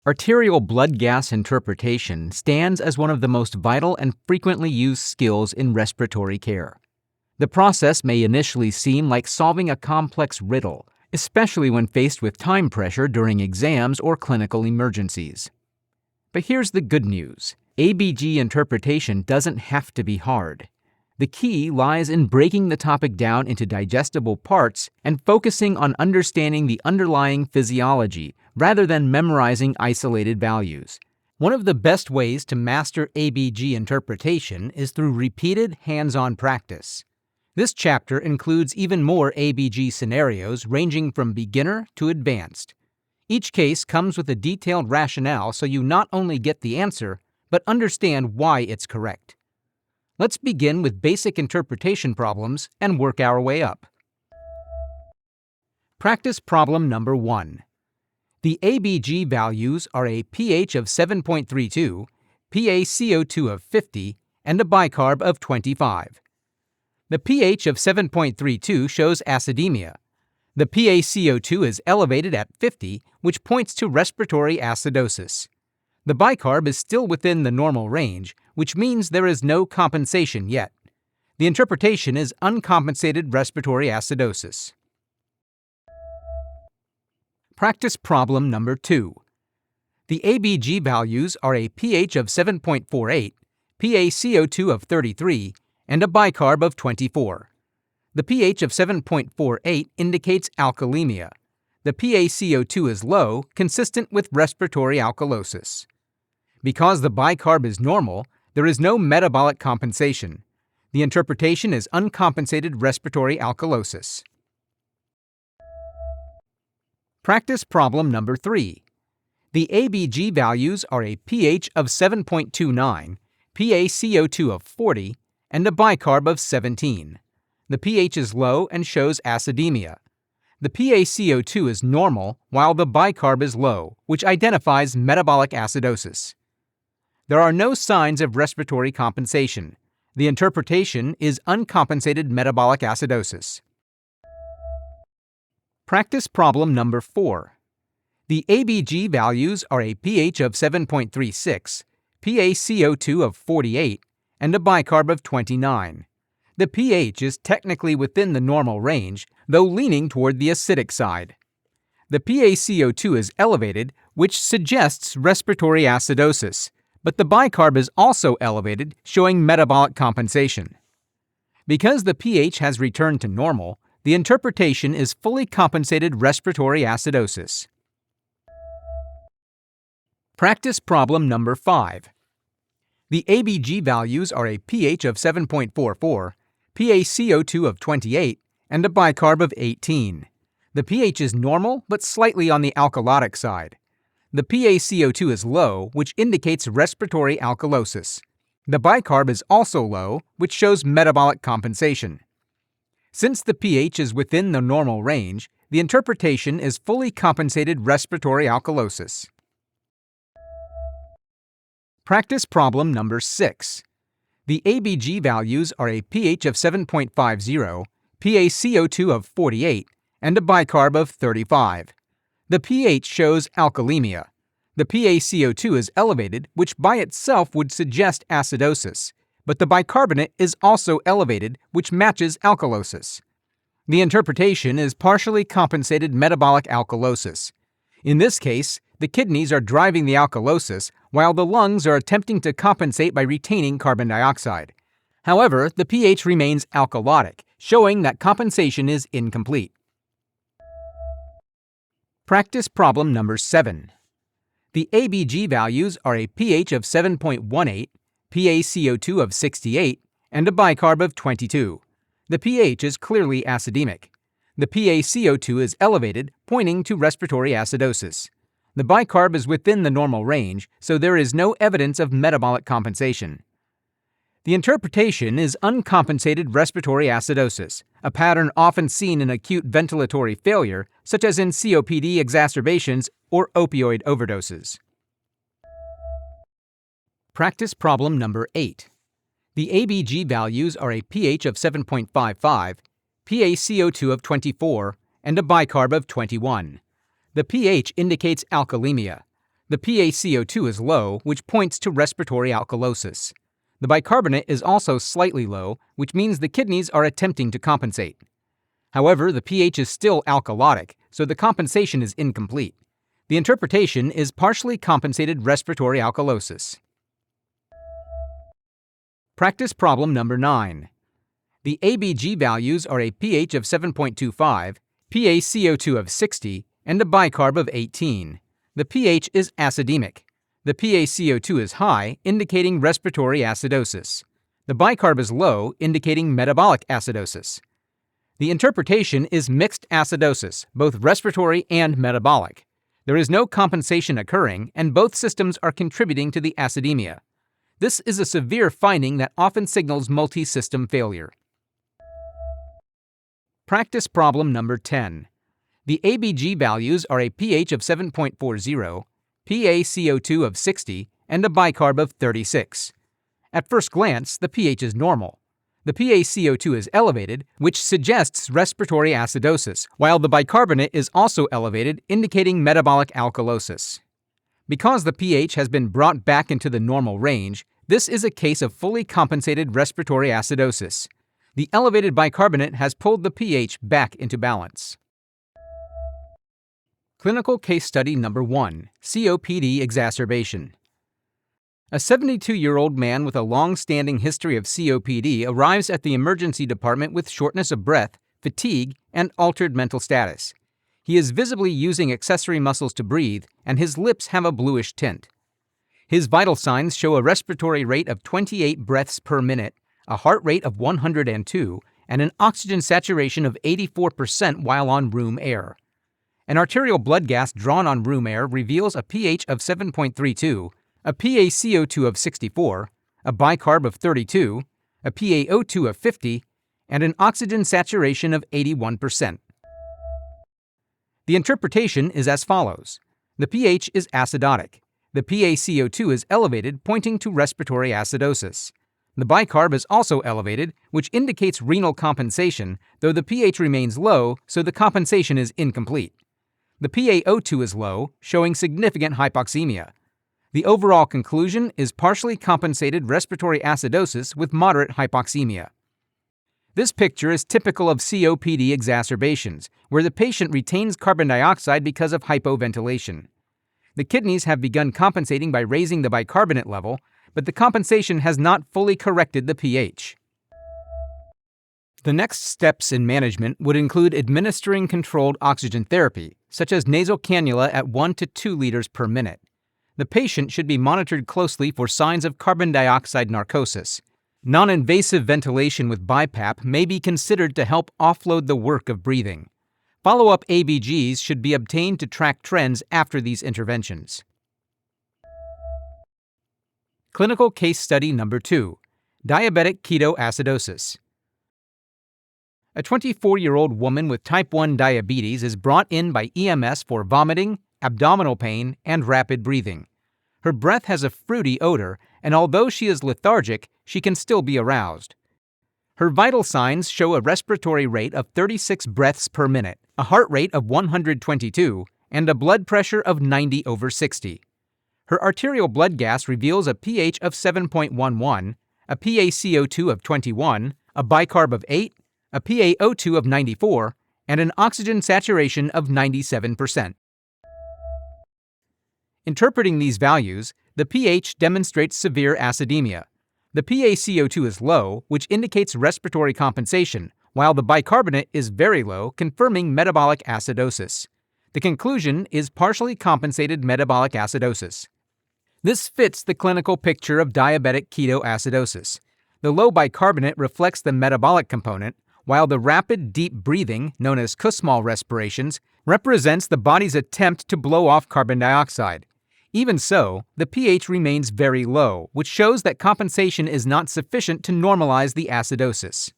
Arterial blood gas interpretation stands as one of the most vital and frequently used skills in respiratory care. The process may initially seem like solving a complex riddle, especially when faced with time pressure during exams or clinical emergencies. But here's the good news. ABG interpretation doesn't have to be hard. The key lies in breaking the topic down into digestible parts and focusing on understanding the underlying physiology rather than memorizing isolated values. One of the best ways to master ABG interpretation is through repeated hands-on practice. This chapter includes even more ABG scenarios ranging from beginner to advanced. Each case comes with a detailed rationale so you not only get the answer, but understand why it's correct. Let's begin with basic interpretation problems and work our way up. Practice problem number 1. The ABG values are a pH of 7.32, PaCO₂ of 50, and a bicarb of 25. The pH of 7.32 shows acidemia. The PaCO₂ is elevated at 50, which points to respiratory acidosis. The bicarb is still within the normal range, which means there is no compensation yet. The interpretation is uncompensated respiratory acidosis. Practice problem number 2. The ABG values are a pH of 7.48, PaCO₂ of 33, and a bicarb of 24. The pH of 7.48 indicates alkalemia. The PaCO₂ is low, consistent with respiratory alkalosis. Because the bicarb is normal, there is no metabolic compensation. The interpretation is uncompensated respiratory alkalosis. Practice problem number 3. The ABG values are a pH of 7.29, PaCO₂ of 40, and a bicarb of 17. The pH is low and shows acidemia. The PaCO₂ is normal while the bicarb is low, which identifies metabolic acidosis. There are no signs of respiratory compensation. The interpretation is uncompensated metabolic acidosis. Practice problem number 4. The ABG values are a pH of 7.36, PaCO₂ of 48, and a bicarb of 29. The pH is technically within the normal range, though leaning toward the acidic side. The PaCO₂ is elevated, which suggests respiratory acidosis, but the bicarb is also elevated, showing metabolic compensation. Because the pH has returned to normal, the interpretation is fully compensated respiratory acidosis. Practice problem number 5. The ABG values are a pH of 7.44, PaCO₂ of 28, and a bicarb of 18. The pH is normal but slightly on the alkalotic side. The PaCO₂ is low, which indicates respiratory alkalosis. The bicarb is also low, which shows metabolic compensation. Since the pH is within the normal range, the interpretation is fully compensated respiratory alkalosis. Practice problem number 6. The ABG values are a pH of 7.50, PaCO₂ of 48, and a bicarb of 35. The pH shows alkalemia. The PaCO₂ is elevated, which by itself would suggest acidosis, but the bicarbonate is also elevated, which matches alkalosis. The interpretation is partially compensated metabolic alkalosis. In this case, the kidneys are driving the alkalosis, while the lungs are attempting to compensate by retaining carbon dioxide. However, the pH remains alkalotic, showing that compensation is incomplete. Practice problem number 7. The ABG values are a pH of 7.18, PaCO₂ of 68, and a bicarb of 22. The pH is clearly acidemic. The PaCO₂ is elevated, pointing to respiratory acidosis. The bicarb is within the normal range, so there is no evidence of metabolic compensation. The interpretation is uncompensated respiratory acidosis, a pattern often seen in acute ventilatory failure, such as in COPD exacerbations or opioid overdoses. Practice problem number 8. The ABG values are a pH of 7.55, PaCO₂ of 24, and a bicarb of 21. The pH indicates alkalemia. The PaCO₂ is low, which points to respiratory alkalosis. The bicarbonate is also slightly low, which means the kidneys are attempting to compensate. However, the pH is still alkalotic, so the compensation is incomplete. The interpretation is partially compensated respiratory alkalosis. Practice problem number 9. The ABG values are a pH of 7.25, PaCO₂ of 60, and a bicarb of 18. The pH is acidemic. The PaCO₂ is high, indicating respiratory acidosis. The bicarb is low, indicating metabolic acidosis. The interpretation is mixed acidosis, both respiratory and metabolic. There is no compensation occurring, and both systems are contributing to the acidemia. This is a severe finding that often signals multi-system failure. Practice problem number 10. The ABG values are a pH of 7.40, PaCO₂ of 60, and a bicarb of 36. At first glance, the pH is normal. The PaCO₂ is elevated, which suggests respiratory acidosis, while the bicarbonate is also elevated, indicating metabolic alkalosis. Because the pH has been brought back into the normal range, this is a case of fully compensated respiratory acidosis. The elevated bicarbonate has pulled the pH back into balance. Clinical case study number 1, COPD exacerbation. A 72-year-old man with a long-standing history of COPD arrives at the emergency department with shortness of breath, fatigue, and altered mental status. He is visibly using accessory muscles to breathe, and his lips have a bluish tint. His vital signs show a respiratory rate of 28 breaths per minute, a heart rate of 102, and an oxygen saturation of 84% while on room air. An arterial blood gas drawn on room air reveals a pH of 7.32, a PaCO₂ of 64, a bicarb of 32, a PaO₂ of 50, and an oxygen saturation of 81%. The interpretation is as follows. The pH is acidotic. The PaCO₂ is elevated, pointing to respiratory acidosis. The bicarb is also elevated, which indicates renal compensation, though the pH remains low, so the compensation is incomplete. The PaO₂ is low, showing significant hypoxemia. The overall conclusion is partially compensated respiratory acidosis with moderate hypoxemia. This picture is typical of COPD exacerbations, where the patient retains carbon dioxide because of hypoventilation. The kidneys have begun compensating by raising the bicarbonate level, but the compensation has not fully corrected the pH. The next steps in management would include administering controlled oxygen therapy, such as nasal cannula at 1 to 2 liters per minute. The patient should be monitored closely for signs of carbon dioxide narcosis. Non-invasive ventilation with BiPAP may be considered to help offload the work of breathing. Follow-up ABGs should be obtained to track trends after these interventions. Clinical case study number 2, diabetic ketoacidosis. A 24-year-old woman with type 1 diabetes is brought in by EMS for vomiting, abdominal pain, and rapid breathing. Her breath has a fruity odor, and although she is lethargic, she can still be aroused. Her vital signs show a respiratory rate of 36 breaths per minute, a heart rate of 122, and a blood pressure of 90/60. Her arterial blood gas reveals a pH of 7.11, a PaCO₂ of 21, a bicarb of 8, a PaO₂ of 94, and an oxygen saturation of 97%. Interpreting these values, the pH demonstrates severe acidemia. The PaCO₂ is low, which indicates respiratory compensation, while the bicarbonate is very low, confirming metabolic acidosis. The conclusion is partially compensated metabolic acidosis. This fits the clinical picture of diabetic ketoacidosis. The low bicarbonate reflects the metabolic component, while the rapid, deep breathing, known as Kussmaul respirations, represents the body's attempt to blow off carbon dioxide. Even so, the pH remains very low, which shows that compensation is not sufficient to normalize the acidosis.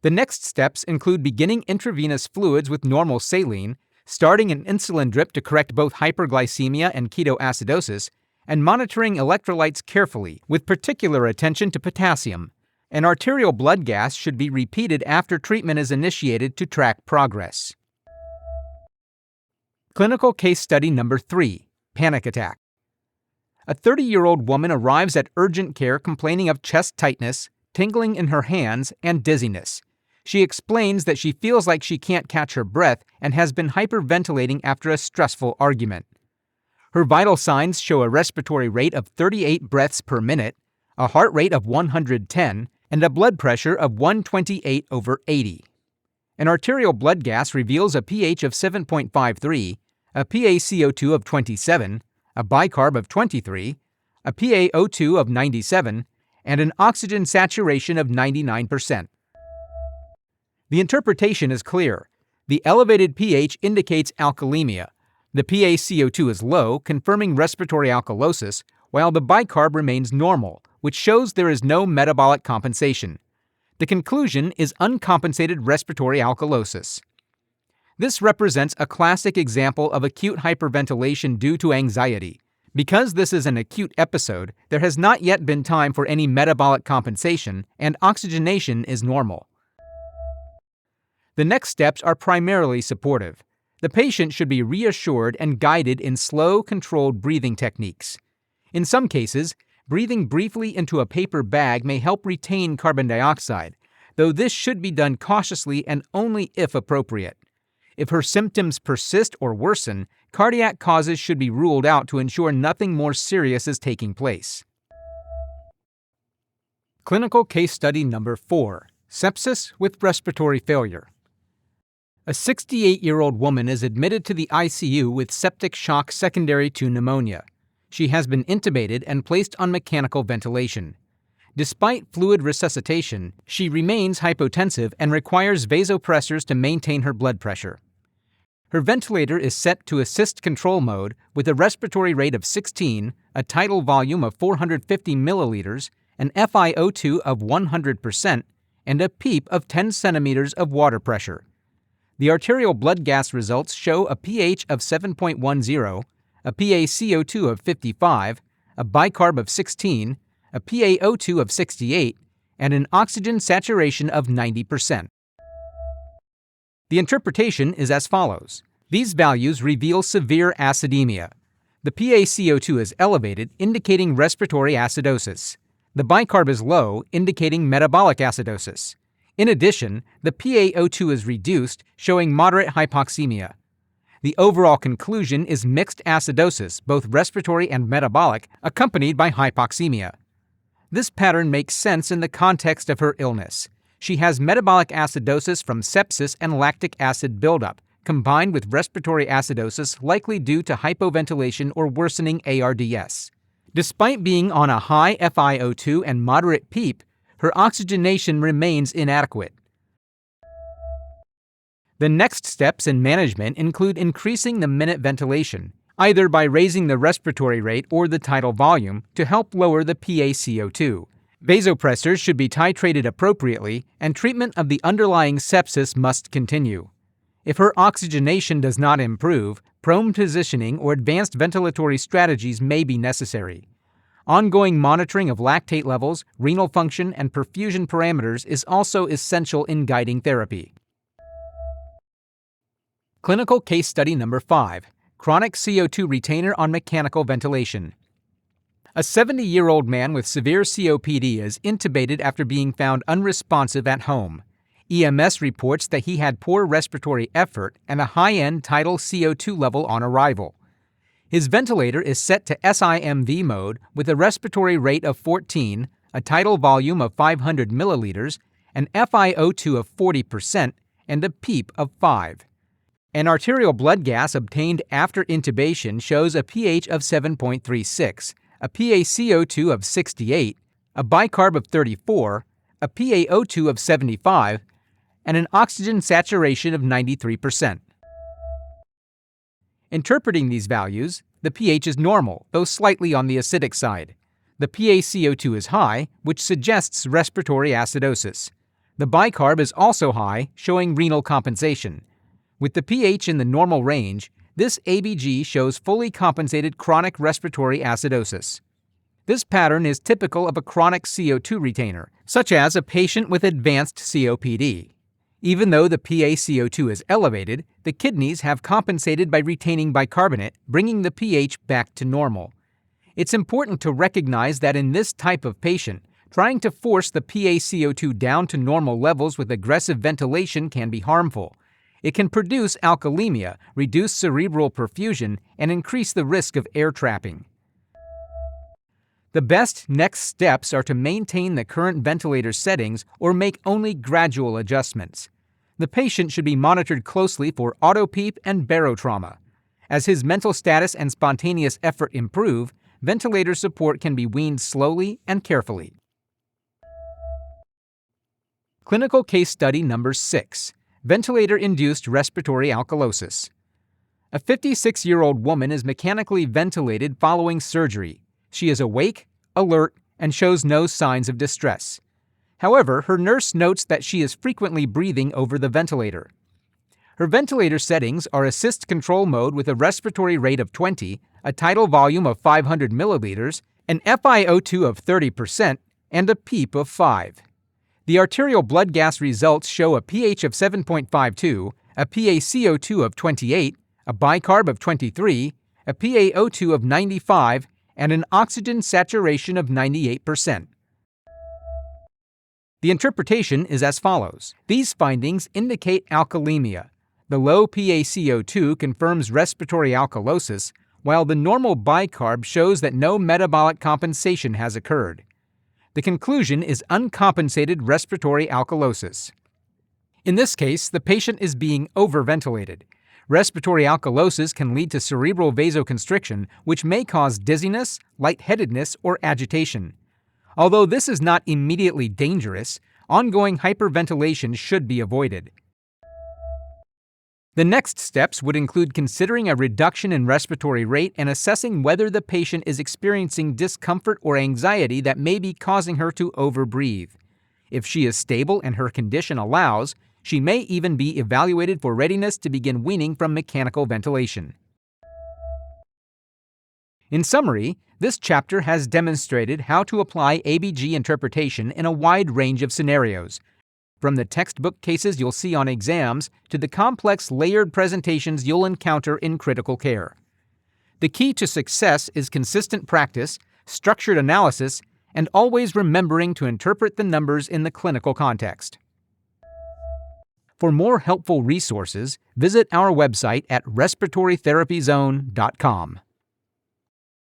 The next steps include beginning intravenous fluids with normal saline, starting an insulin drip to correct both hyperglycemia and ketoacidosis, and monitoring electrolytes carefully, with particular attention to potassium. An arterial blood gas should be repeated after treatment is initiated to track progress. Clinical case study number 3, panic attack. A 30-year-old woman arrives at urgent care complaining of chest tightness, tingling in her hands, and dizziness. She explains that she feels like she can't catch her breath and has been hyperventilating after a stressful argument. Her vital signs show a respiratory rate of 38 breaths per minute, a heart rate of 110, and a blood pressure of 128/80. An arterial blood gas reveals a pH of 7.53, a PaCO₂ of 27, a bicarb of 23, a PaO₂ of 97, and an oxygen saturation of 99%. The interpretation is clear. The elevated pH indicates alkalemia. The PaCO₂ is low, confirming respiratory alkalosis, while the bicarb remains normal, which shows there is no metabolic compensation. The conclusion is uncompensated respiratory alkalosis. This represents a classic example of acute hyperventilation due to anxiety. Because this is an acute episode, there has not yet been time for any metabolic compensation, and oxygenation is normal. The next steps are primarily supportive. The patient should be reassured and guided in slow, controlled breathing techniques. In some cases, breathing briefly into a paper bag may help retain carbon dioxide, though this should be done cautiously and only if appropriate. If her symptoms persist or worsen, cardiac causes should be ruled out to ensure nothing more serious is taking place. Clinical case study number 4, sepsis with respiratory failure. A 68-year-old woman is admitted to the ICU with septic shock secondary to pneumonia. She has been intubated and placed on mechanical ventilation. Despite fluid resuscitation, she remains hypotensive and requires vasopressors to maintain her blood pressure. Her ventilator is set to assist control mode with a respiratory rate of 16, a tidal volume of 450 milliliters, an FiO₂ of 100%, and a PEEP of 10 centimeters of water pressure. The arterial blood gas results show a pH of 7.10, a PaCO₂ of 55, a bicarb of 16, a PaO₂ of 68, and an oxygen saturation of 90%. The interpretation is as follows. These values reveal severe acidemia. The PaCO₂ is elevated, indicating respiratory acidosis. The bicarb is low, indicating metabolic acidosis. In addition, the PaO₂ is reduced, showing moderate hypoxemia. The overall conclusion is mixed acidosis, both respiratory and metabolic, accompanied by hypoxemia. This pattern makes sense in the context of her illness. She has metabolic acidosis from sepsis and lactic acid buildup, combined with respiratory acidosis likely due to hypoventilation or worsening ARDS. Despite being on a high FiO₂ and moderate PEEP, her oxygenation remains inadequate. The next steps in management include increasing the minute ventilation, either by raising the respiratory rate or the tidal volume to help lower the PaCO₂. Vasopressors should be titrated appropriately, and treatment of the underlying sepsis must continue. If her oxygenation does not improve, prone positioning or advanced ventilatory strategies may be necessary. Ongoing monitoring of lactate levels, renal function, and perfusion parameters is also essential in guiding therapy. Clinical case study number 5, chronic CO₂ retainer on mechanical ventilation. A 70-year-old man with severe COPD is intubated after being found unresponsive at home. EMS reports that he had poor respiratory effort and a high-end tidal CO₂ level on arrival. His ventilator is set to SIMV mode with a respiratory rate of 14, a tidal volume of 500 milliliters, an FiO₂ of 40%, and a PEEP of 5. An arterial blood gas obtained after intubation shows a pH of 7.36, a PaCO₂ of 68, a bicarb of 34, a PaO₂ of 75, and an oxygen saturation of 93%. Interpreting these values, the pH is normal, though slightly on the acidic side. The PaCO₂ is high, which suggests respiratory acidosis. The bicarb is also high, showing renal compensation. With the pH in the normal range, this ABG shows fully compensated chronic respiratory acidosis. This pattern is typical of a chronic CO₂ retainer, such as a patient with advanced COPD. Even though the PaCO₂ is elevated, the kidneys have compensated by retaining bicarbonate, bringing the pH back to normal. It's important to recognize that in this type of patient, trying to force the PaCO₂ down to normal levels with aggressive ventilation can be harmful. It can produce alkalemia, reduce cerebral perfusion, and increase the risk of air trapping. The best next steps are to maintain the current ventilator settings or make only gradual adjustments. The patient should be monitored closely for autopeep and barotrauma. As his mental status and spontaneous effort improve, ventilator support can be weaned slowly and carefully. Clinical case study number 6. Ventilator-induced respiratory alkalosis. A 56-year-old woman is mechanically ventilated following surgery. She is awake, alert, and shows no signs of distress. However, her nurse notes that she is frequently breathing over the ventilator. Her ventilator settings are assist control mode with a respiratory rate of 20, a tidal volume of 500 milliliters, an FiO₂ of 30%, and a PEEP of 5. The arterial blood gas results show a pH of 7.52, a PaCO₂ of 28, a bicarb of 23, a PaO₂ of 95, and an oxygen saturation of 98%. The interpretation is as follows. These findings indicate alkalemia. The low PaCO₂ confirms respiratory alkalosis, while the normal bicarb shows that no metabolic compensation has occurred. The conclusion is uncompensated respiratory alkalosis. In this case, the patient is being overventilated. Respiratory alkalosis can lead to cerebral vasoconstriction, which may cause dizziness, lightheadedness, or agitation. Although this is not immediately dangerous, ongoing hyperventilation should be avoided. The next steps would include considering a reduction in respiratory rate and assessing whether the patient is experiencing discomfort or anxiety that may be causing her to overbreathe. If she is stable and her condition allows, she may even be evaluated for readiness to begin weaning from mechanical ventilation. In summary, this chapter has demonstrated how to apply ABG interpretation in a wide range of scenarios, from the textbook cases you'll see on exams to the complex layered presentations you'll encounter in critical care. The key to success is consistent practice, structured analysis, and always remembering to interpret the numbers in the clinical context. For more helpful resources, visit our website at respiratorytherapyzone.com.